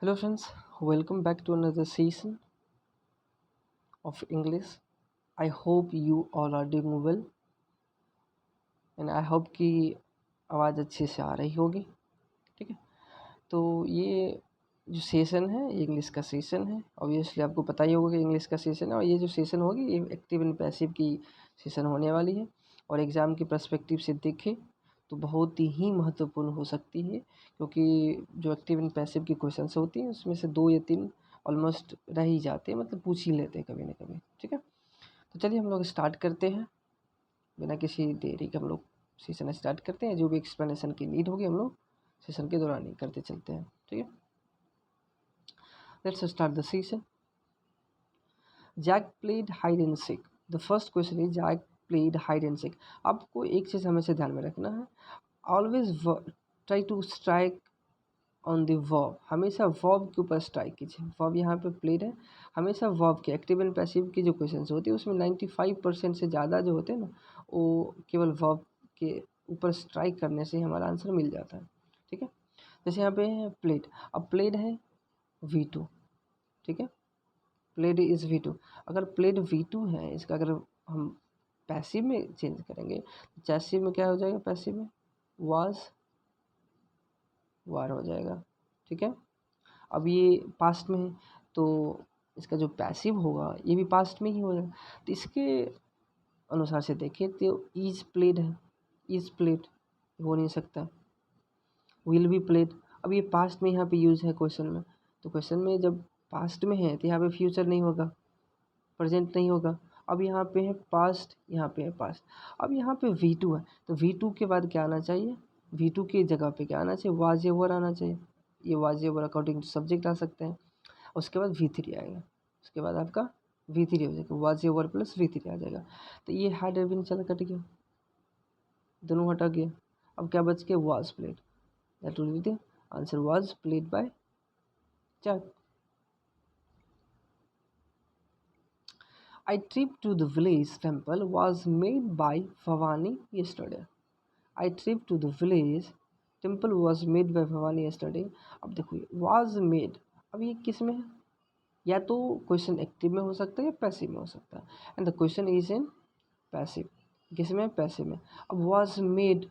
Hello friends, welcome back to another season of English. I hope you all are doing well and I hope कि आवाज़ अच्छे से आ रही होगी। ठीक है, तो ये जो सेशन है ये इंग्लिश का सेशन है। ऑब्वियसली आपको पता ही होगा कि इंग्लिश का सेशन है और ये जो सेशन होगी ये एक्टिव एंड पैसिव की सेशन होने वाली है और एग्ज़ाम के पर्सपेक्टिव से देखें तो बहुत ही महत्वपूर्ण हो सकती है, क्योंकि जो एक्टिव एंड पैसिव की क्वेश्चंस होती हैं उसमें से 2 या 3 ऑलमोस्ट रह ही जाते हैं, मतलब पूछ ही लेते हैं कभी ना कभी। ठीक है, तो चलिए हम लोग स्टार्ट करते हैं बिना किसी देरी के। हम लोग सेशन स्टार्ट करते हैं। जो भी एक्सप्लेनेशन की नीड होगी हम लोग सेशन के दौरान ही करते चलते हैं। ठीक है, let's start the session. Jack played hide and seek. The first question is Jack played hide and seek. आपको एक चीज़ हमेशा ध्यान में रखना है, always try to strike on the verb. हमेशा वर्ब के ऊपर स्ट्राइक कीजिए। वर्ब यहाँ पे प्लेड है, हमेशा वर्ब के एक्टिव एंड पैसिव की जो क्वेश्चंस होती है उसमें 95% से ज़्यादा जो होते हैं ना वो केवल वर्ब के ऊपर स्ट्राइक करने से हमारा आंसर मिल जाता है। ठीक है, जैसे यहाँ पे है प्लेड। अब प्लेड है V2। ठीक है, प्लेड इज़ V2। अगर प्लेड V2 है, इसका अगर हम पैसिव में चेंज करेंगे तो पैसिव में क्या हो जाएगा, पैसिव में वाज वार हो जाएगा। ठीक है, अब ये पास्ट में है तो इसका जो पैसिव होगा ये भी पास्ट में ही होगा। तो इसके अनुसार से देखें तो इज प्लेड है, इज प्लेड हो नहीं सकता। विल बी प्लेड, अब ये पास्ट में यहाँ पे यूज है क्वेश्चन में, तो क्वेश्चन में जब पास्ट में है तो यहाँ पे फ्यूचर नहीं होगा, प्रेजेंट नहीं होगा। अब यहाँ पे है पास्ट, यहाँ पे है पास्ट। अब यहाँ पे V2 है तो V2 के बाद क्या आना चाहिए, V2 की जगह पे क्या आना चाहिए, वाज या वर आना चाहिए। ये वाज या वर अकॉर्डिंग टू सब्जेक्ट आ सकते हैं। उसके बाद V3 आएगा, उसके बाद आपका V3 हो जाएगा, वाज या वर प्लस V3 आ जाएगा। तो ये हैड हैव बीन चला कट गया, दोनों हटा गया। अब क्या बच गया, was played. That will be the answer, was played by Jack. I trip to the village temple was made by Bhavani yesterday. I trip to the village temple was made by Bhavani yesterday. अब देखो ये was made, अब ये किस में है, या तो क्वेश्चन एक्टिव में हो सकता है या पैसिव में हो सकता है, and the question is in passive. किस में, पैसिव में। अब was made,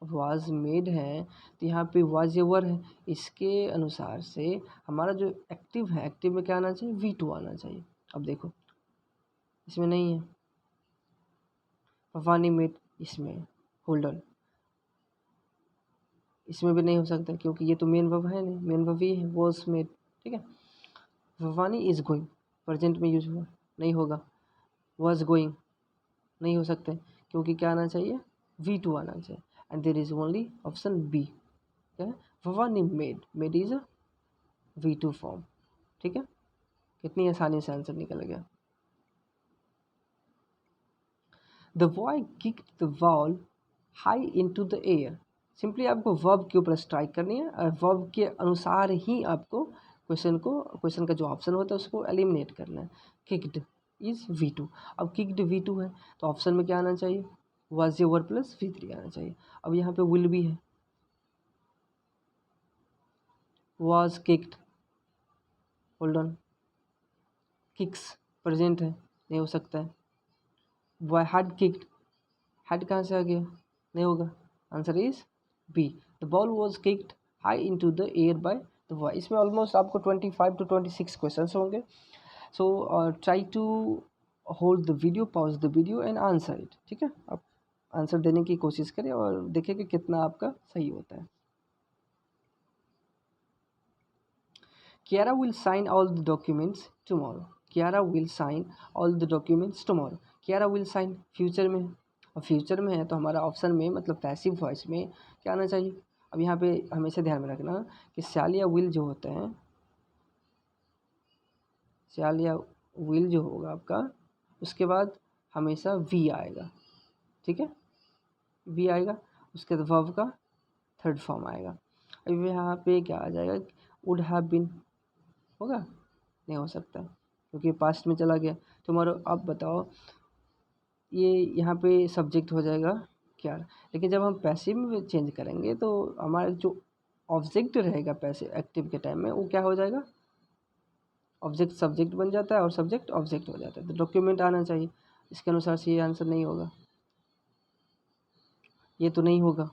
वाज मेड है तो यहाँ पे वाज या वर है, इसके अनुसार से हमारा जो एक्टिव है, एक्टिव में क्या आना चाहिए, V2 आना चाहिए। अब देखो इसमें नहीं है, भवानी मेड इसमें, होल्ड ऑन, इसमें भी नहीं हो सकता क्योंकि ये तो मेन वर्ब है नहीं, मेन वर्ब ये है वाज मेड। ठीक है, भवानी इज गोइंग प्रेजेंट में यूज हुआ, नहीं होगा। वाज गोइंग नहीं हो सकते क्योंकि क्या आना चाहिए, V2 आना चाहिए, and there is only option B, क्या है, Bhavani made. Made is a V2 form. ठीक है, कितनी आसानी से आंसर निकल गया। The boy kicked the ball high into the air. Simply आपको वर्ब के ऊपर स्ट्राइक करनी है और वर्ब के अनुसार ही आपको क्वेश्चन का जो ऑप्शन होता है उसको एलिमिनेट करना है। Kicked is V2। अब किक्ड V2 है तो ऑप्शन में क्या आना चाहिए, वाज या वर प्लस V3 आना चाहिए। अब यहाँ पे विल भी है, was kicked, hold on, kicks present है, नहीं हो सकता है। बॉय हैड किक्ड, हेड कहाँ से आ गया, नहीं होगा। Answer is B, the ball was kicked high into the air by the boy. इसमें ऑलमोस्ट आपको 25 to 26 क्वेश्चन होंगे। So try to hold the video, pause the video and answer it. ठीक है, आप आंसर देने की कोशिश करें और देखें कि कितना आपका सही होता है। Kiara will sign all the documents tomorrow. Kiara will sign all the documents tomorrow. Kiara will sign future में है, और फ्यूचर में है तो हमारा ऑप्शन में मतलब पैसिव वॉइस में क्या आना चाहिए। अब यहाँ पे हमेशा ध्यान में रखना कि शैल या विल जो होते हैं, शैल या विल जो होगा आपका उसके बाद हमेशा वी आएगा। ठीक है, वी आएगा, उसके बाद वर्ब का थर्ड फॉर्म आएगा। अब यहाँ पे क्या आ जाएगा, वुड हैव बीन होगा, नहीं हो सकता क्योंकि पास्ट में चला गया। तुम्हारा अब बताओ, ये यहाँ पे सब्जेक्ट हो जाएगा क्या, लेकिन जब हम पैसिव में चेंज करेंगे तो हमारा जो ऑब्जेक्ट रहेगा पैसे एक्टिव के टाइम में, वो क्या हो जाएगा, ऑब्जेक्ट सब्जेक्ट बन जाता है और सब्जेक्ट ऑब्जेक्ट हो जाता है। तो डॉक्यूमेंट आना चाहिए, इसके अनुसार से ये आंसर नहीं होगा, ये तो नहीं होगा।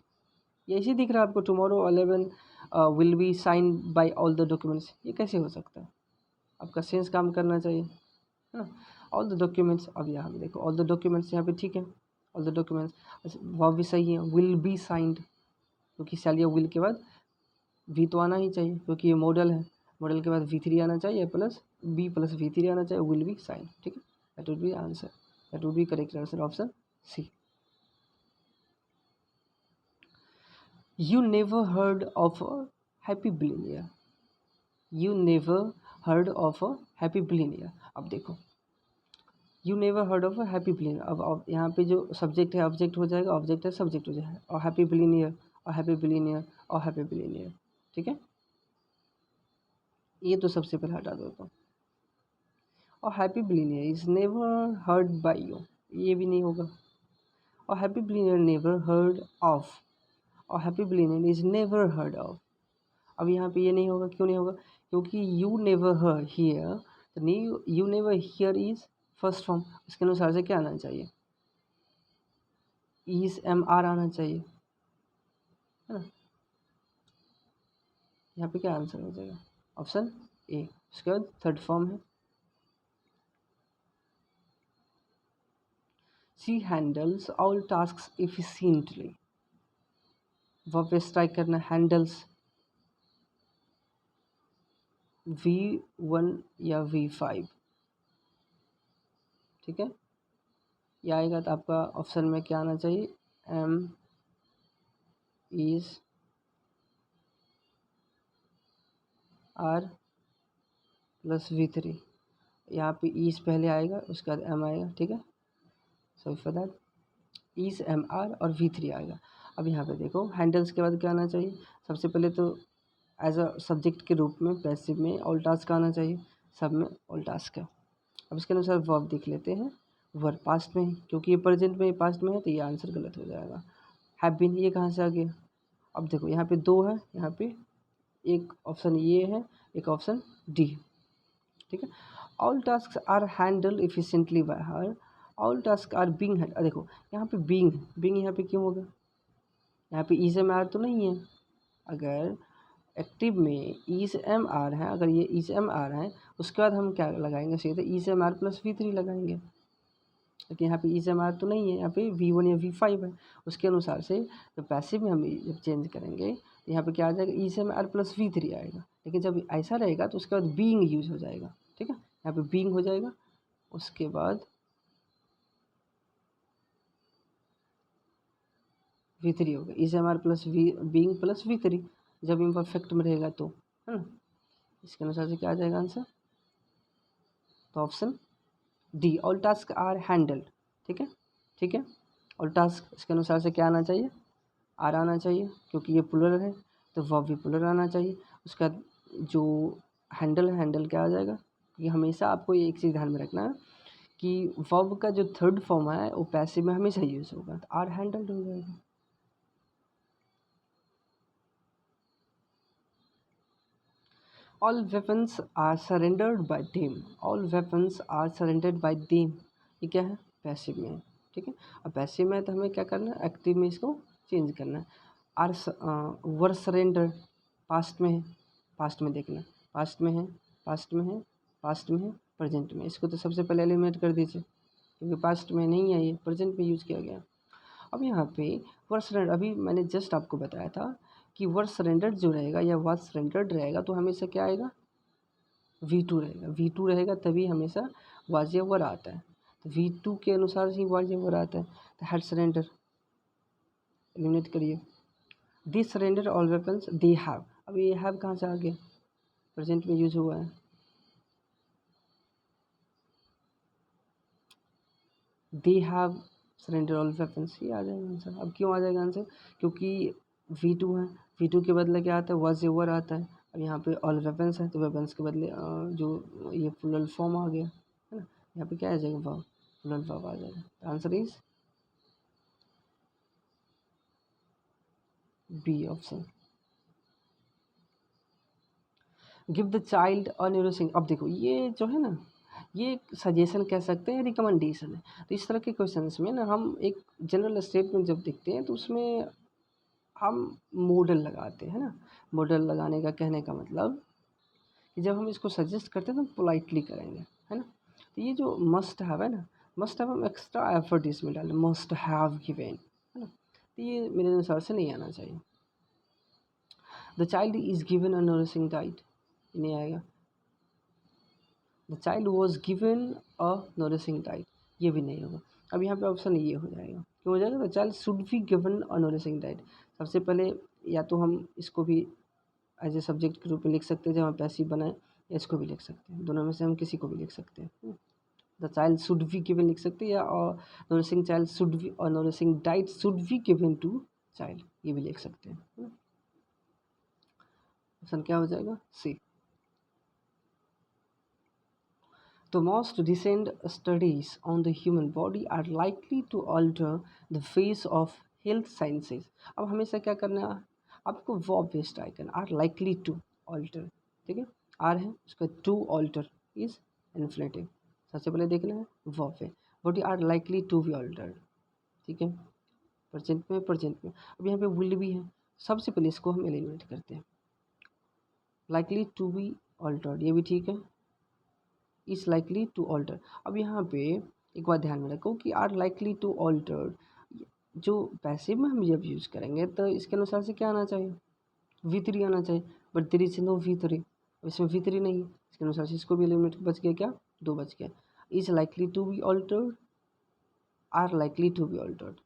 ये इसी दिख रहा है आपको, tomorrow 11 will be sign by all the documents, ये कैसे हो सकता है, आपका सेंस काम करना चाहिए, है ना। ऑल द डॉक्यूमेंट्स, अब यहाँ पे देखो ऑल द डॉक्यूमेंट्स यहाँ पे ठीक है, ऑल द डॉक्यूमेंट्स, अच्छा वर्ब भी सही है, विल बी साइंड, क्योंकि सालिया विल के बाद वी तो आना ही चाहिए क्योंकि ये मॉडल है, मॉडल के बाद V3 आना चाहिए प्लस बी प्लस V3 आना चाहिए, विल बी साइन, ठीक है, that would be answer, that would be correct answer option C. You never heard of a happy billionaire, you never heard of a happy billionaire. अब देखो you never heard of a happy billionaire, अब यहाँ पे जो subject है object हो जाएगा, object है सब्जेक्ट हो जाएगा, और हैप्पी बिलियनियर और हैप्पी बिलियनियर और हैप्पी बिलियनियर, ठीक है, ये तो सबसे पहले हटा देता हूँ। और happy billionaire is never heard by you, ये भी नहीं होगा। और happy billionaire never heard of, और happy billionaire is never heard of. अब यहाँ पे ये नहीं होगा, क्यों नहीं होगा, क्योंकि यू नेवर हर हियर, तो new you never hear is first form, इसके अनुसार से क्या आना चाहिए, इज MR आना चाहिए, है ना। यहाँ पे क्या आंसर हो जाएगा, ऑप्शन ए। उसके बाद थर्ड फॉर्म है, she handles all tasks efficiently, verb पे स्ट्राइक करना, हैंडल्स V1 या V5, ठीक है, ये आएगा तो आपका ऑप्शन में क्या आना चाहिए, M is R plus V3, यहाँ पे ईज पहले आएगा उसके बाद M आएगा, ठीक है, sorry for that, is MR और V3 आएगा। अब यहाँ पे देखो हैंडल्स के बाद क्या आना चाहिए, सबसे पहले तो एज अ सब्जेक्ट के रूप में पैसिव में ऑल टास्क आना चाहिए, सब में ऑल टास्क है। अब इसके अनुसार वर्ब देख लेते हैं, वर्ब पास्ट में है, क्योंकि ये प्रेजेंट में पास्ट में है तो ये आंसर गलत हो जाएगा। हैव बीन ये कहाँ से आ गया, अब देखो यहाँ पे दो है, यहाँ पे एक ऑप्शन ये है, एक ऑप्शन डी, ठीक है। All task are handle efficiently by her, all task are being, देखो यहाँ पे बीइंग, बीइंग यहाँ पे क्यों होगा, यहाँ पे इज एम आर तो नहीं है, अगर एक्टिव में इज एम आर है, अगर ये इज एम आर है उसके बाद हम क्या लगाएंगे, सीधे is M R plus V3 लगाएंगे, लेकिन यहाँ पे इज एम आर तो नहीं है, यहाँ पे V1 या V5 है, उसके अनुसार से जब पैसिव में हम जब चेंज करेंगे तो यहाँ पे क्या आ जाएगा, is M R plus V3 आएगा, लेकिन जब ऐसा रहेगा तो उसके बाद बीइंग यूज हो जाएगा, ठीक है, यहाँ पे बीइंग हो जाएगा, उसके बाद V3 होगा, is M R plus being plus V3 जब इम्परफेक्ट में रहेगा तो, है ना, इसके अनुसार से क्या आ जाएगा आंसर, तो option D, all task are handled, ठीक है, ठीक है, ऑल टास्क इसके अनुसार से क्या आना चाहिए, आर आना चाहिए, क्योंकि ये प्लुरल है तो वर्ब भी प्लुरल आना चाहिए। उसका जो हैंडल है, हैंडल क्या आ जाएगा, क्योंकि हमेशा आपको ये एक चीज़ ध्यान में रखना है कि वर्ब का जो थर्ड फॉर्म है वो पैसिव में हमेशा यूज होगा, तो आर हैंडल्ड हो जाएगा। All weapons are surrendered by them, all weapons are surrendered by them, ये क्या है, पैसिव में है, ठीक है। अब पैसिव में है तो हमें क्या करना है, एक्टिव में इसको चेंज करना है। आर वर सरेंडर पास्ट में है, पास्ट में देखना, पास्ट में है, पास्ट में है, पास्ट में है, प्रेजेंट में, इसको तो सबसे पहले एलिमिनेट कर दीजिए क्योंकि पास्ट में नहीं है, ये प्रेजेंट में यूज़ किया गया। अब यहाँ पे वर सरेंडर, अभी मैंने जस्ट आपको बताया था कि वर सरेंडर्ड जो रहेगा या वाज सरेंडर्ड रहेगा तो हमेशा क्या आएगा, V2 रहेगा, V2 रहेगा तभी हमेशा वाज या वर आता है, तो V2 के अनुसार ही वाज या वर आता है, तो हैड सरेंडर एलिमिनेट करिए। दे surrender all weapons they have, अब ये हैव कहाँ से आ गया, प्रेजेंट में यूज हुआ है, they have surrender all weapons, ये आ जाएगा आंसर। अब क्यों आ जाएगा आंसर, क्योंकि V2 है, V2 के बदले क्या आता है, वाज या वर आता है, अब यहाँ पे ऑल वेपन्स है तो वेपन्स के बदले जो ये प्लुरल फॉर्म आ गया, है ना, यहाँ पे क्या आ जाएगा, वर्ब, प्लुरल वर्ब आ जाएगा, answer is B option. Give the child a nourishing. अब देखो ये जो है ना, ये सजेशन कह सकते हैं, रिकमेंडेशन है। तो इस तरह के क्वेश्चंस में ना हम एक जनरल स्टेटमेंट जब देखते हैं तो उसमें हम मॉडल लगाते हैं ना। मॉडल लगाने का कहने का मतलब कि जब हम इसको सजेस्ट करते हैं तो हम पोलाइटली करेंगे, है ना। तो ये जो मस्ट हैव है ना, मस्ट हैव हम एक्स्ट्रा एफर्ट इसमें डालें, मस्ट हैव गिवन, है ना। तो ये मेरे अनुसार से नहीं आना चाहिए। The child is given a nourishing diet, नहीं आएगा। The child was given a nourishing diet, ये भी नहीं होगा। अब यहाँ पे ऑप्शन ये हो जाएगा, क्यों हो जाएगा? The child should be given a nourishing diet. सबसे पहले या तो हम इसको भी एज ए सब्जेक्ट के रूप में लिख सकते हैं जब हम पैसिव बनाएं, या इसको भी लिख सकते हैं, दोनों में से हम किसी को भी लिख सकते हैं। The child should be given लिख सकते हैं, या नरिशिंग चाइल्ड शुड बी और nourishing diet should be given to child, ये भी लिख सकते हैं। ऑप्शन क्या हो जाएगा? सी। The most recent studies on the human body are likely to alter the face of health sciences। अब हमेशा क्या करना है आपको? Verb based icon, are likely to alter, ठीक है। आर है उसका टू ऑल्टर इज इन्फ्लेटिव। सबसे पहले देखना है वर्ब है, body are likely to be altered, ठीक है। प्रेजेंट में, प्रेजेंट में। अब यहाँ पे विल भी है, सबसे पहले इसको हम एलिमिनेट करते हैं। लाइकली टू बी ऑल्टर्ड, ये भी ठीक है। Is likely to alter. अब यहाँ पे एक बात ध्यान में रखो कि आर लाइकली टू ऑल्टर जो पैसिव में हम जब यूज़ करेंगे तो इसके अनुसार से क्या आना चाहिए? V3 आना चाहिए, but there is no V3, इसमें V3 नहीं है, इसके अनुसार से इसको भी एलिमिनेट बच गया, क्या? 2 बच गया। Is likely to be altered, are likely to be altered.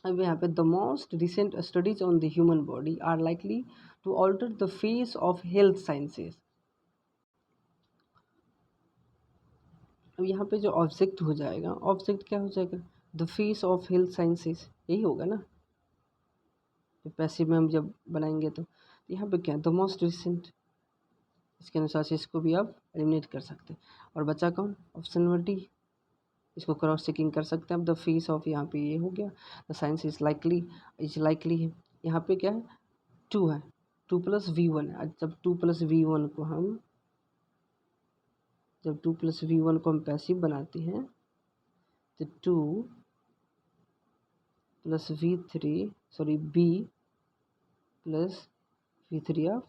अब यहाँ पे the most recent studies on the human body are likely to alter the face of health sciences. अब यहाँ पे जो ऑब्जेक्ट हो जाएगा, ऑब्जेक्ट क्या हो जाएगा? The face of health sciences, यही होगा ना। तो पैसिव में हम जब बनाएंगे तो यहाँ पे क्या? द मोस्ट रिसेंट, इसके अनुसार से इसको भी आप एलिमिनेट कर सकते हैं। और बचा कौन? ऑप्शन नंबर डी, इसको क्रॉस चेकिंग कर सकते हैं। अब द फेस ऑफ, यहाँ पे ये हो गया। द साइंस इज लाइकली है, यहाँ पे क्या है? 2 है, 2+V1 है। जब 2+V1 को हम जब 2+V1 को हम पैसिव बनाते हैं तो 2+V3 सॉरी B+V3 आप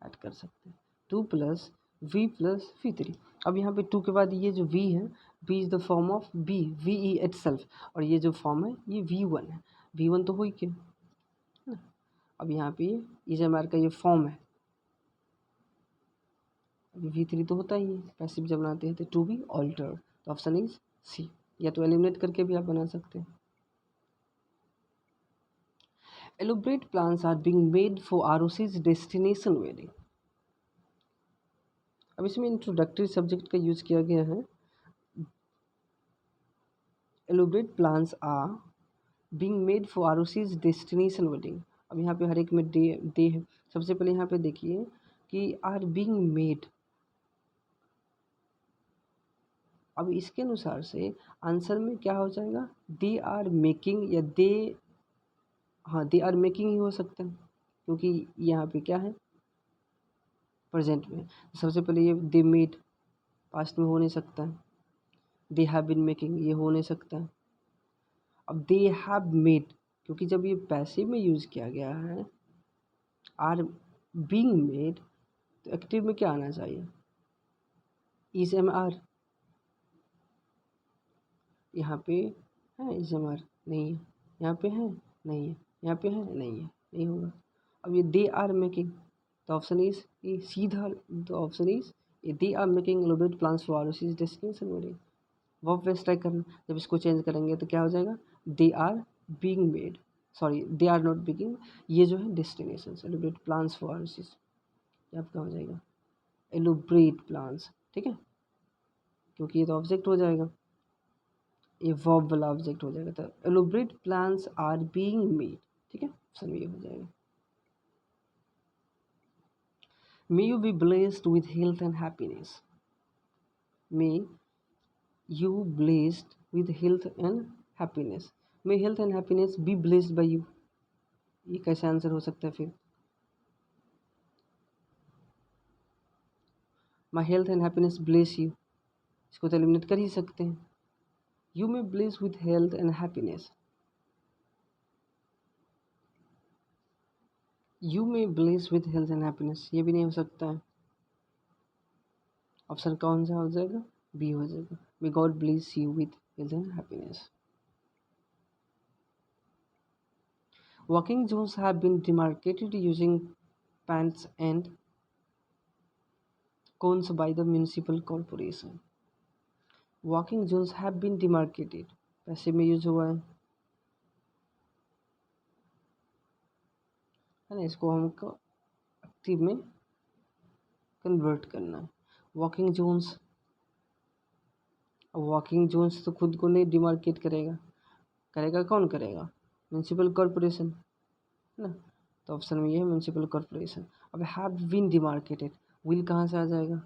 ऐड कर सकते हैं। 2+V+V3। अब यहाँ पे 2 के बाद ये जो V है, V is the form of VE it self, और ये जो फॉर्म है ये V1 है। V1 तो हो ही क्या है ना। अब यहाँ पे इजमआर का ये फॉर्म है, अभी V3 तो होता ही है पैसिव जब बनाते हैं तो टू बी ऑल्टर्ड। तो ऑप्शन इज सी, या तो एलिमिनेट करके भी आप बना सकते हैं। Elaborate plans are being made for ROC's destination wedding। अब इसमें इंट्रोडक्टरी सब्जेक्ट का यूज किया गया है। Elaborate plans are being made for ROC's destination wedding। अब यहाँ पे हर एक में दे है। सबसे पहले यहाँ पे देखिए कि आर बीइंग मेड, अब इसके अनुसार से आंसर में क्या हो जाएगा? दे आर मेकिंग, या दे, हाँ दे आर मेकिंग ही हो सकता है, क्योंकि यहाँ पे क्या है? प्रेजेंट में। सबसे पहले ये दे मेड पास्ट में हो नहीं सकता है, दे हैव बीन मेकिंग ये हो नहीं सकता है। अब दे हैव मेड, क्योंकि जब ये पैसिव में यूज़ किया गया है आर बीइंग मेड, तो एक्टिव में क्या आना चाहिए? इज एम आर, यहाँ पे है इज एम आर, नहीं है। यहाँ पे है, नहीं है। यहाँ पे है, नहीं है, नहीं होगा। अब ये दे आर मेकिंग, तो ऑप्शन इज ये सीधा, तो ऑप्शन इज ये they are making elaborate plans for ROC's destination wedding. Verb based try करना, जब इसको चेंज करेंगे तो क्या हो जाएगा? They are being made, sorry they are not begging, ये जो है destination elaborate plans for ROC's, ये आपका हो जाएगा एलोबरेट प्लान्स, ठीक है, क्योंकि ये तो ऑब्जेक्ट हो जाएगा, ये वर्ब वाला ऑब्जेक्ट हो जाएगा। तो elaborate plans are being made, ठीक है, ऑप्शन ये हो जाएगा। May you be blessed with health and happiness। May you blessed with health and happiness। May health and happiness be blessed by you। ये कैसा आंसर हो सकता है फिर? My health and happiness bless you, इसको तो एलिमिनेट कर ही सकते हैं। You may bless with health and happiness, you may bless with health and happiness, ये भी नहीं हो सकता है। ऑप्शन कौन सा हो जाएगा? बी हो जाएगा, may God bless you with health and happiness. Walking zones have been demarcated using pans and cones by the municipal corporation. Walking zones have been demarcated, passive में यूज हुआ है ना, इसको हमको एक्टिव में कन्वर्ट करना है। वॉकिंग जोन्स, वॉकिंग जोन्स तो खुद को नहीं डिमार्केट करेगा, करेगा कौन करेगा? म्यूनसिपल कॉरपोरेशन है ना, तो ऑप्शन में ये है म्यूनसिपल कॉरपोरेशन। अब हैव बीन डिमार्केटेड, विल कहाँ से आ जाएगा?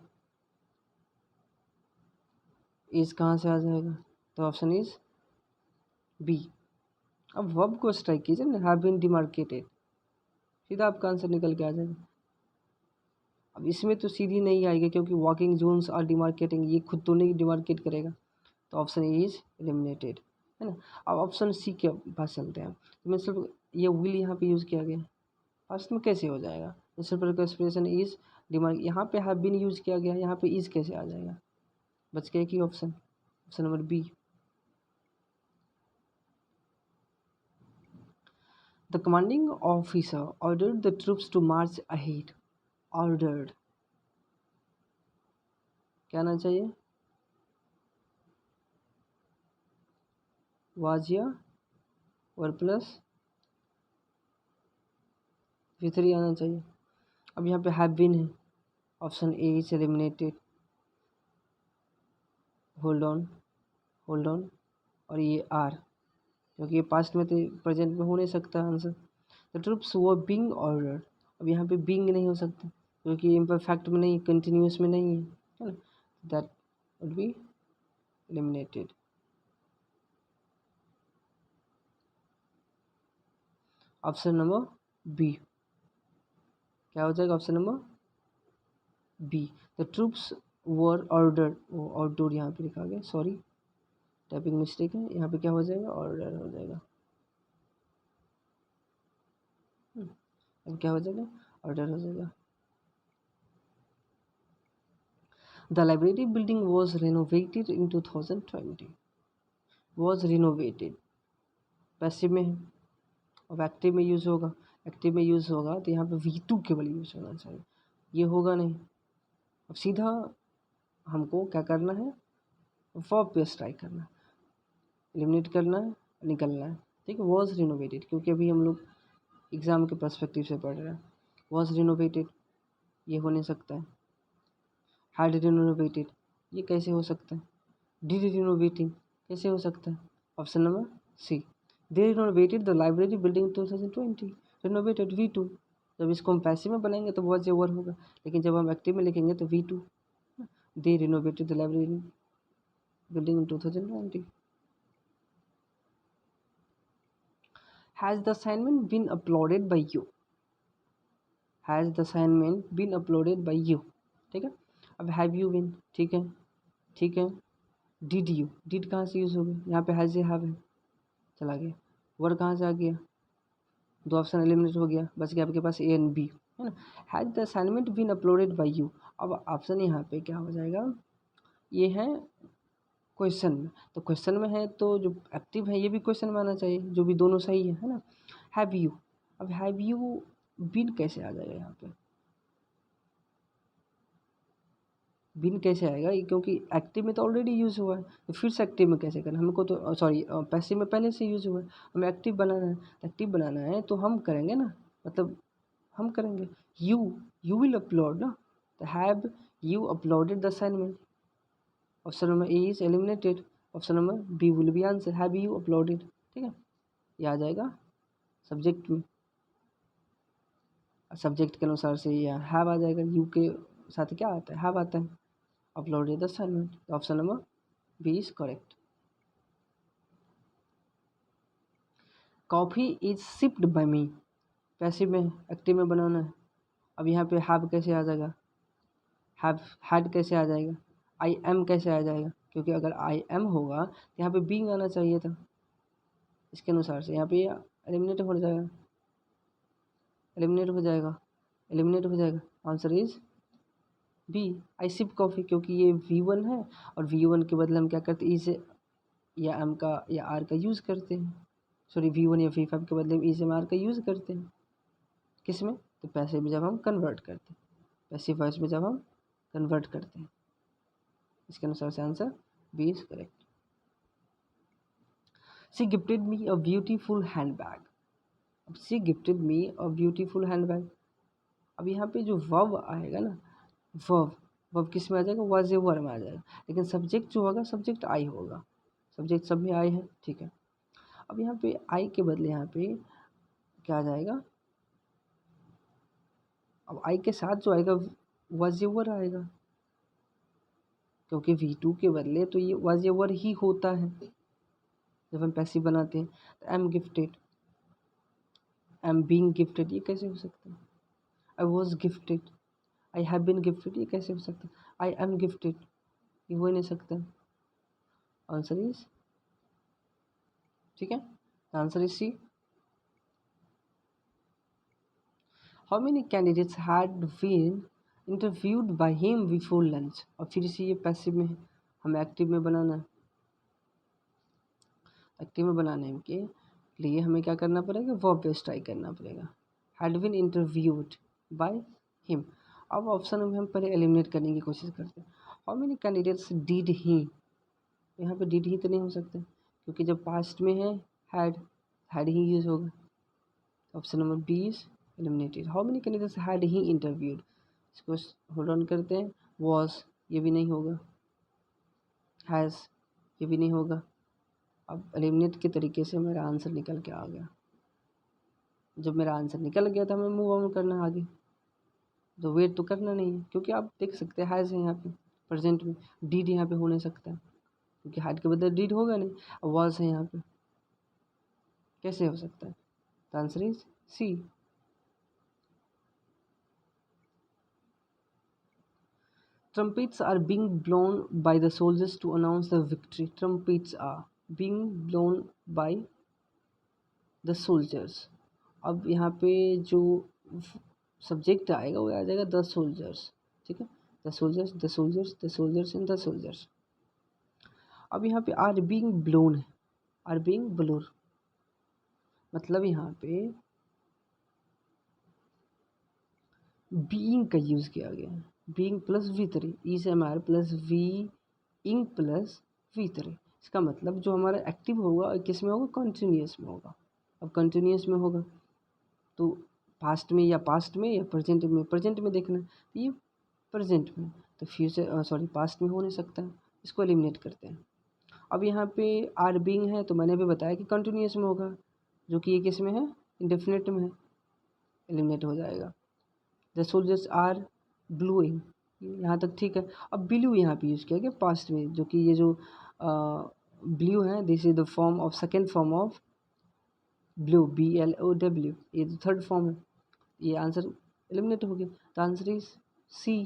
इज कहाँ से आ जाएगा? तो ऑप्शन इज बी। अब वर्ब को स्ट्राइक कीजिए ना, हैव बीन डिमार्केटेड, सीधा आपका आंसर निकल के आ जाएगा। अब इसमें तो सीधी नहीं आएगी क्योंकि वॉकिंग जोन्स आर डिमार्केटिंग, ये खुद तो नहीं डिमार्केट करेगा, तो ऑप्शन ए इज एलिमिनेटेड, है ना। अब ऑप्शन सी के पास चलते हैं। तो मतलब ये विल यहाँ पे यूज़ किया गया, फर्स्ट में कैसे हो जाएगा? मिसल एक्सप्रेशन इज डिमार्क, यहाँ पे हैव बीन यूज़ किया गया, यहाँ पे इज कैसे आ जाएगा? बच गया कि option, option number B. The commanding officer ordered the troops to march ahead, ordered क्या आना चाहिए? वाजिया और प्लस V3 आना चाहिए। अब यहाँ पे हैव बीन है, option A is eliminated, hold on, hold on, और ये आर, क्योंकि ये पास्ट में तो प्रेजेंट में हो नहीं सकता आंसर। द ट्रूप्स वो बीइंग ऑर्डर्ड, अब यहाँ पे बीइंग नहीं हो सकता क्योंकि इम्परफेक्ट में नहीं, कंटिन्यूस में नहीं है ना, that would be eliminated. Option number B क्या हो जाएगा? Option number B, the troops were ordered, वो आउटडोर यहाँ पे लिखा गया, सॉरी टाइपिंग मिस्टेक है, यहाँ पे क्या हो जाएगा? ऑर्डर हो जाएगा। अब क्या हो जाएगा? ऑर्डर हो जाएगा। The library building was renovated in 2020, was renovated passive में है, अब एक्टिव में यूज़ होगा, एक्टिव में यूज़ होगा तो यहाँ पे V2 केवल यूज़ होना चाहिए, ये होगा नहीं। अब सीधा हमको क्या करना है? वर्ब पे स्ट्राइक करना है, एलिमिनेट करना है, निकलना है, ठीक है। वॉज रिनोवेटेड, क्योंकि अभी हम लोग एग्ज़ाम के पर्सपेक्टिव से पढ़ रहे हैं। वॉज रिनोवेटेड ये हो नहीं सकता है। हैड रिनोवेटेड ये कैसे हो सकता है? डिड रिनोवेटिंग कैसे हो सकता है? Option number C, they renovated the library building 2020, renovated V2। जब इसको हम पैसिव में बनाएंगे तो वॉज वर होगा, लेकिन जब हम एक्टिव में लिखेंगे तो V2, they renovated the library building in 2020। Has the assignment been uploaded by you, has the assignment been uploaded by you, ठीक है। अब हैव यू बीन, ठीक है, ठीक है। डिड यू, डिड कहाँ से यूज़ हो गया? यहाँ पे हैज़ ये हैव है, चला गया। वर कहाँ से आ गया? दो ऑप्शन एलिमिनेट हो गया, बच गया आपके पास ए एंड बी, है ना। Has the assignment been uploaded by you, अब ऑप्शन यहाँ पे क्या हो जाएगा? ये है क्वेश्चन में, तो क्वेश्चन में है तो जो एक्टिव है ये भी क्वेश्चन में आना चाहिए, जो भी दोनों सही है ना। हैव यू, अब हैव यू बीन कैसे आ जाएगा यहाँ पे? बिन कैसे आएगा? क्योंकि एक्टिव में तो ऑलरेडी यूज़ हुआ है, तो फिर से एक्टिव में कैसे करना? हमको तो सॉरी पैसिव में पहले से यूज़ हुआ है, हमें एक्टिव बनाना है, तो एक्टिव बनाना है तो हम करेंगे ना, मतलब हम करेंगे। यू विल अपलोड ना, तो have you uploaded the assignment, option number A is eliminated, option number B will be answer, have you uploaded, ठीक है। ये आ जाएगा सब्जेक्ट में, सब्जेक्ट के अनुसार से ये हैव आ जाएगा, यू के साथ क्या आता है? हैव आता है। Uploaded the assignment, option number B is correct. Coffee is sipped by me, passive में, एक्टिव में बनाना है। अब यहाँ पे हैव कैसे आ जाएगा? हैव हैड कैसे आ जाएगा, आई एम कैसे आ जाएगा, क्योंकि अगर आई एम होगा तो यहाँ पे बीइंग आना चाहिए था। इसके अनुसार से यहाँ पे एलिमिनेट हो जाएगा, एलिमिनेट हो जाएगा, एलिमिनेट हो जाएगा। Answer is B, I sip coffee, क्योंकि ये V1 है और V1 के बदले हम क्या करते हैं, ई से या एम का या आर का यूज़ करते हैं। सॉरी, V1 या V5 के बदले हम ई से एम आर का यूज़ करते हैं। किस में, तो पैसिव में जब हम कन्वर्ट करते हैं, पैसिव वॉइस में जब हम कन्वर्ट करते हैं। इसके अनुसार से answer B is correct. She gifted me a beautiful hand bag. अब she gifted me a beautiful hand bag, अब यहाँ पे जो वर्ब आएगा ना, वर्ब वर्ब किस में आ जाएगा, वाज ए वर्ब में आ जाएगा, लेकिन सब्जेक्ट जो होगा सब्जेक्ट आई होगा, सब्जेक्ट सब में आई है, ठीक है। अब यहाँ पे आई के बदले यहाँ पे क्या आ जाएगा, अब आई के साथ जो आएगा वाज ए वर्ब आएगा, क्योंकि V2 के बदले तो ये वाज ए वर्ब ही होता है जब हम पैसिव बनाते हैं। तो I am gifted, I am being gifted, ये कैसे हो सकता है। I was gifted, I have been gifted, ये कैसे हो सकता है। आई एम गिफ्टेड, ये हो ही नहीं सकता। आंसर इज, ठीक है, answer is C. How many candidates had been interviewed by him before lunch. और फिर से ये पैसिव में है, हमें एक्टिव में बनाना है। एक्टिव में बनाने के लिए हमें क्या करना पड़ेगा, वर्ब बेस ट्राई करना पड़ेगा। Had been interviewed by him. अब ऑप्शन में हम पहले एलिमिनेट करने की कोशिश करते हैं। How many candidates did he, यहाँ पे डिड ही तो नहीं हो सकता, क्योंकि जब पास्ट में है हैड ही यूज होगा। Option number B is eliminated. How many candidates had he interviewed, इसको होल्ड ऑन करते हैं। वॉज, ये भी नहीं होगा। हैज़, ये भी नहीं होगा। अब एलिमिनेट के तरीके से मेरा आंसर निकल के आ गया। जब मेरा आंसर निकल गया था हमें मूव ऑन करना आगे, तो वेट तो करना नहीं है, क्योंकि आप देख सकते हैं हैज़ है यहाँ पे प्रेजेंट में, डीड यहाँ पे हो नहीं सकता क्योंकि हैड के बदले डीड होगा नहीं। अब वॉज है यहाँ पे, कैसे हो सकता है। तो answer is C. Trumpets are being blown by the soldiers to announce the victory. Trumpets are being blown by the soldiers. अब यहाँ पे जो सब्जेक्ट आएगा वो आ जाएगा द सोल्जर्स, ठीक है, the soldiers, the soldiers, the soldiers and the soldiers. अब यहाँ पे आर बीइंग ब्लोन है, आर बीइंग ब्लोन मतलब यहाँ पे बीइंग का यूज़ किया गया है। बीइंग प्लस V3, ई से एम आर प्लस वी इंग प्लस V3। इसका मतलब जो हमारा एक्टिव होगा किस में होगा, कंटिन्यूस में होगा। अब कंटिन्यूस में होगा तो पास्ट में या पास्ट में या प्रेजेंट में, प्रेजेंट में देखना है ये प्रेजेंट में, तो फ्यूचर सॉरी पास्ट में हो नहीं सकता है, इसको एलिमिनेट करते हैं। अब यहाँ पे आर बीइंग है तो मैंने भी बताया कि कंटिन्यूस में होगा, जो कि ये किस में है, इंडेफिनिट में है, एलिमिनेट हो जाएगा। द सोल्जर्स आर ब्लूइंग, यहाँ तक ठीक है। अब ब्लू यहाँ पे यूज़ किया गया पास्ट में, जो कि ये जो ब्लू है this is the form of second form of blue, BLOW, ये जो थर्ड फॉर्म है, ये आंसर एलिमिनेट हो गया। The answer is C,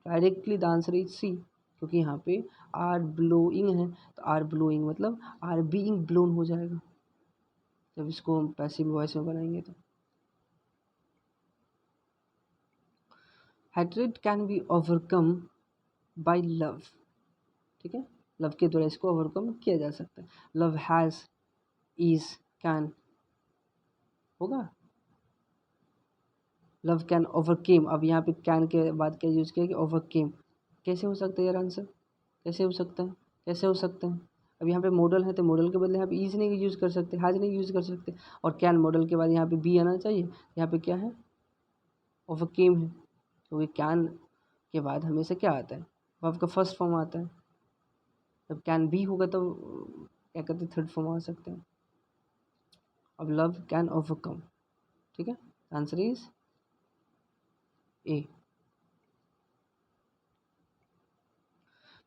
directly the answer is C, क्योंकि यहाँ पे आर ब्लोइंग है तो आर ब्लोइंग मतलब आर बीइंग ब्लोन हो जाएगा जब इसको हम पैसिव वॉइस में बनाएंगे तो। Hatred can be overcome bye love, ठीक है, लव के द्वारा इसको ओवरकम किया जा सकता है। लव हैज़, इज, कैन होगा। लव कैन ओवरकेम, अब यहाँ पे कैन के बाद क्या यूज़ किया कि ओवरकेम, कैसे हो सकता है यार आंसर, कैसे हो सकता है, कैसे हो सकता है। अब यहाँ पे मॉडल है तो मॉडल के बदले यहाँ पे इज नहीं यूज़ कर सकते, हैज नहीं यूज़ कर सकते, और कैन मॉडल के बाद यहाँ पे बी आना चाहिए, यहाँ पे क्या है, ओवरकेम है, क्योंकि कैन के बाद हमेशा क्या आता है, वर्ब का फर्स्ट फॉर्म आता है। जब कैन बी होगा तो क्या कहते हैं, थर्ड फॉर्म आ सकते हैं। अब लव कैन ओवरकम, ठीक है, answer is a.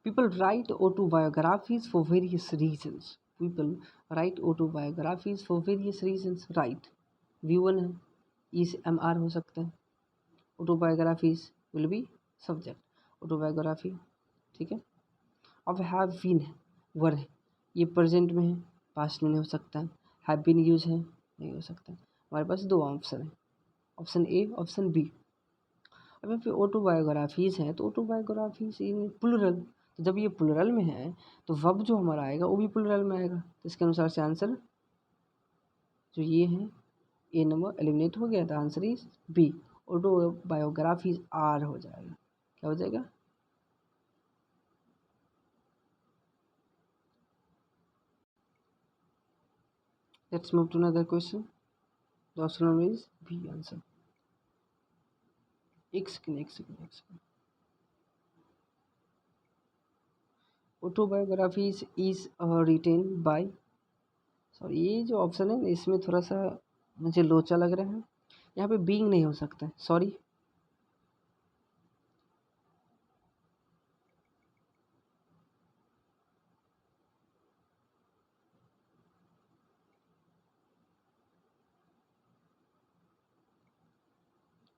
People write autobiographies for various reasons. People write autobiographies for various reasons. Write V1 है, is MR हो सकता है. Autobiographies will be subject. Autobiography, ठीक है। अब हैव बीन वर है, ये प्रेजेंट में है, पास्ट में नहीं हो सकता है। हैव बीन यूज है, नहीं हो सकता। हमारे पास दो ऑप्शन है, ऑप्शन ए, ऑप्शन बी। अब यहाँ पे ऑटोबायोग्राफीज हैं, तो ऑटोबायोग्राफीज इन प्लूरल, तो जब ये प्लूरल में है तो वर्ब जो हमारा आएगा वो भी प्लूरल में आएगा। तो इसके अनुसार से आंसर जो ये है ए नंबर एलिमिनेट हो गया, था answer is B, autobiographies are हो जाएगा। क्या हो जाएगा? Let's move to another question. The option is B answer. एक second. Autobiographies is written by, sorry ये जो ऑप्शन है इसमें थोड़ा सा मुझे लोचा लग रहा है, यहाँ पे बीइंग नहीं हो सकता है, सॉरी।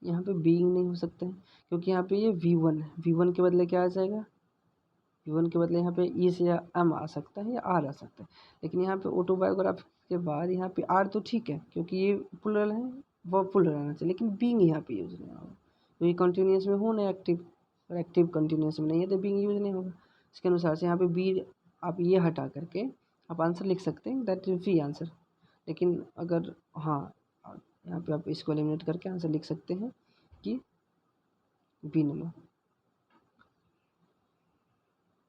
यहाँ पे बीइंग नहीं हो सकता है क्योंकि यहाँ पे ये V1 है, V1 के बदले क्या आ जाएगा? V1 के बदले यहाँ पे ई से या एम आ सकता है या आर आ सकता है, लेकिन यहाँ पे ऑटोबायोग्राफी के बाद यहाँ पे आर तो ठीक है क्योंकि ये प्लूरल है, वो प्लूरल रहना चाहिए, लेकिन बीइंग यहाँ पे यूज नहीं होगा क्योंकि कंटिन्यूस में हो ना एक्टिव, और एक्टिव कंटिन्यूस में नहीं है तो बीइंग यूज नहीं होगा। इसके अनुसार से यहाँ पे बी आप ये हटा करके आप आंसर लिख सकते हैं, दैट इज बी आंसर। लेकिन अगर हाँ, यहाँ पे आप इसको एलिमिनेट करके आंसर लिख सकते हैं कि बी नंबर,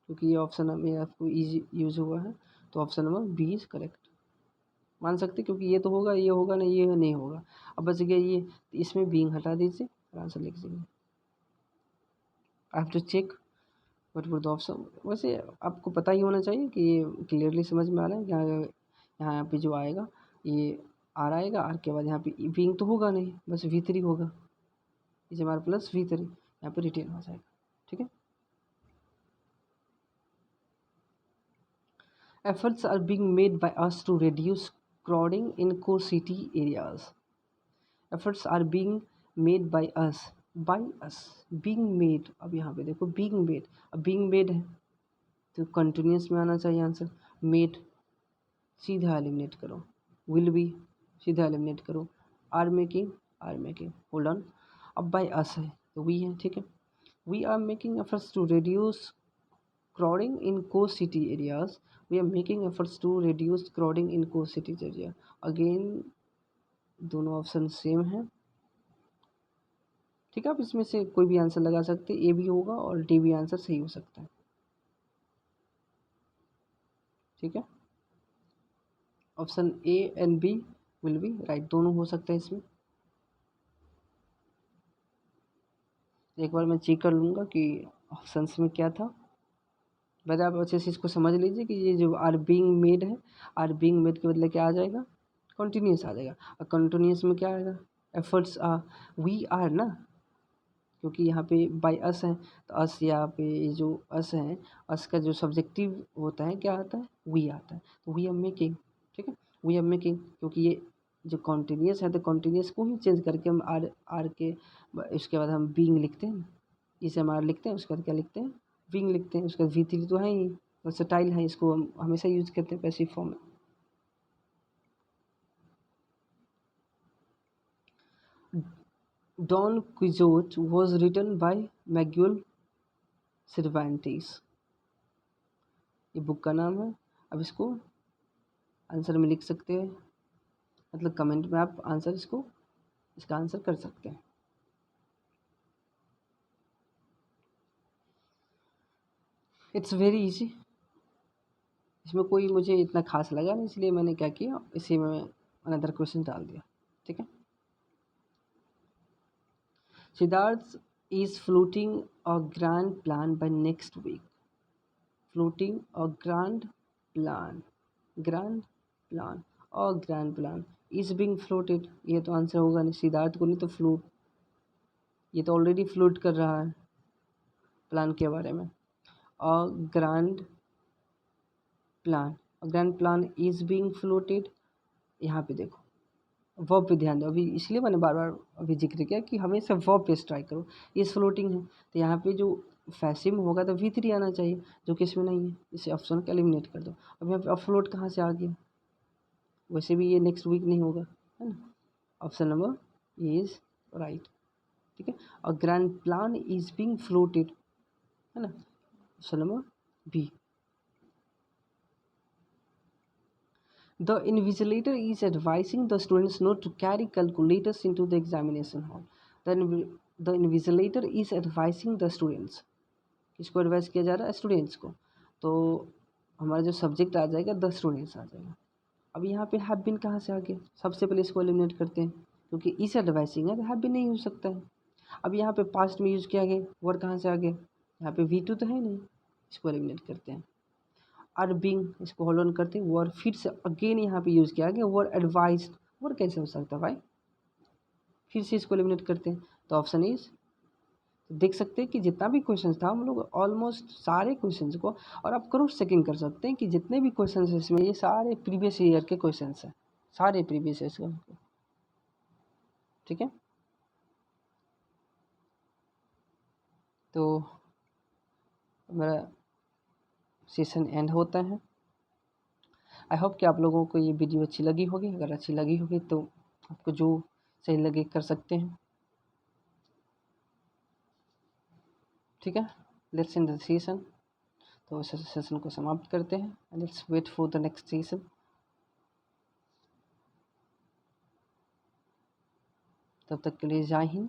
क्योंकि ये ऑप्शन में आपको ईजी यूज हुआ है, तो option number B is correct मान सकते, क्योंकि ये तो होगा, ये होगा नहीं, ये नहीं होगा। अब बच गया ये, तो इसमें बीइंग हटा दीजिए और आंसर लिख दीजिए। I have to check whether the option. वैसे आपको पता ही होना चाहिए कि ये क्लियरली समझ में आ रहा है कि यहाँ पे जो आएगा ये आर आएगा, आर के बाद यहाँ पे बीइंग तो होगा नहीं, बस V3 होगा, is M R plus V3 यहाँ पे रिटेन हो जाएगा, ठीक है। Efforts are being made by us to reduce crowding in core city areas. Efforts are being made by us. By us. Being made. अब यहाँ पे देखो being made. अब being made है तो कंटिन्यूस में आना चाहिए आंसर। मेड सीधा एलिमिनेट करो, विल बी सीधा एलिमिनेट करो, आर मेकिंग होल्ड ऑन। अब बाय अस है तो वी है, ठीक है। We are making efforts to reduce crowding in core city areas. We are making efforts to reduce crowding in core city area. Again दोनों option same है, ठीक है। आप इसमें से कोई भी आंसर लगा सकते हैं, ए भी होगा और डी भी आंसर सही हो सकता है, ठीक है। Option A and B will be right, दोनों हो सकता है इसमें। एक बार मैं चेक कर लूँगा कि ऑप्शंस में क्या था। वैसे आप अच्छे से इसको समझ लीजिए कि ये जो आर बीइंग मेड है, आर बीइंग मेड के बदले क्या आ जाएगा? कंटिन्यूस आ जाएगा। और कंटिन्यूस में क्या आएगा? एफर्ट्स आ, वी आर ना, क्योंकि यहाँ पे बाय अस है तो अस, यहाँ पे ये जो अस है, अस का जो सब्जेक्टिव होता है क्या आता है? वी आता है, तो वी आर मेकिंग, ठीक है। वी आर मेकिंग, क्योंकि ये जो कॉन्टीन्यूस है तो कॉन्टीन्यूस को ही चेंज करके हम आर आर के इसके बाद हम बीइंग लिखते हैं, इसे हम आर लिखते हैं, उसके बाद क्या लिखते हैं? बीइंग लिखते हैं। उसके बाद V3 तो है ही, वर्सेटाइल है, इसको हम हमेशा यूज करते हैं पैसिव फॉर्म में। डॉन क्विजोट वॉज रिटन बाय मैग्यूल सर्वेंटीज, ये बुक का नाम है। अब इसको आंसर में लिख सकते हैं, मतलब कमेंट में आप आंसर इसका आंसर कर सकते हैं। इट्स वेरी इजी, इसमें कोई मुझे इतना खास लगा नहीं, इसलिए मैंने क्या किया, इसी में अनदर क्वेश्चन डाल दिया, ठीक है। Siddharth is floating a grand plan by next week. Floating a grand plan. Grand plan. A grand plan is being floated. ये तो आंसर होगा नहीं, सिद्धार्थ को नहीं तो फ्लोट, ये तो ऑलरेडी फ्लोट कर रहा है प्लान के बारे में। A grand plan. A grand plan is being floated. यहाँ पे देखो वर्ब पे ध्यान दो, अभी इसलिए मैंने बार बार अभी जिक्र किया कि हमेशा वर्ब पे स्ट्राइक करो। इस फ्लोटिंग है तो यहाँ पे जो पैसिव में होगा तो V3 आना चाहिए, जो कि इसमें नहीं है। इसे ऑप्शन को एलिमिनेट कर दो। अब यहाँ पे अपलोड कहाँ से आ गया, वैसे भी ये नेक्स्ट वीक नहीं होगा, है ना। ऑप्शन नंबर इज राइट, ठीक है। और grand plan is being floated, है ना, option number B. The invigilator is advising the students not to carry calculators into the examination hall. The invigilator is advising the students. किसको advice किया जा रहा है, स्टूडेंट्स को। तो हमारा जो सब्जेक्ट आ जाएगा द स्टूडेंट्स आ जाएगा। अब यहाँ पे हैव बीन कहाँ से आ गया, सबसे पहले इसको एलिमिनेट करते हैं, क्योंकि इस एडवाइसिंग है तो हैव बीन नहीं हो सकता है। अब यहाँ पे पास्ट में यूज़ किया गया, वर्ड कहाँ से आ गया, यहाँ पे V2 तो है नहीं, इसको एलिमिनेट करते हैं। आर बीइंग, इसको होल्ड ऑन करते हैं, वर्ड फिर से अगेन यहाँ पे यूज़ किया गया, वर्ड एडवाइज, वर्ड कैसे हो सकता है भाई, फिर से इसको एलिमिनेट करते हैं। तो ऑप्शन इज, देख सकते हैं कि जितना भी क्वेश्चन था हम लोग ऑलमोस्ट सारे क्वेश्चंस को, और आप क्रॉस चेकिंग कर सकते हैं कि जितने भी क्वेश्चंस हैं इसमें ये सारे प्रीवियस ईयर के क्वेश्चंस हैं, सारे प्रीवियस ईयर के, ठीक है। तो मेरा सेशन एंड होता है। आई होप कि आप लोगों को ये वीडियो अच्छी लगी होगी। अगर अच्छी लगी होगी तो आपको जो सही लगे कर सकते हैं, ठीक है। Let's end the session. तो सेशन को समाप्त करते हैं। Let's wait for the next session. तब तक के लिए जय हिंद।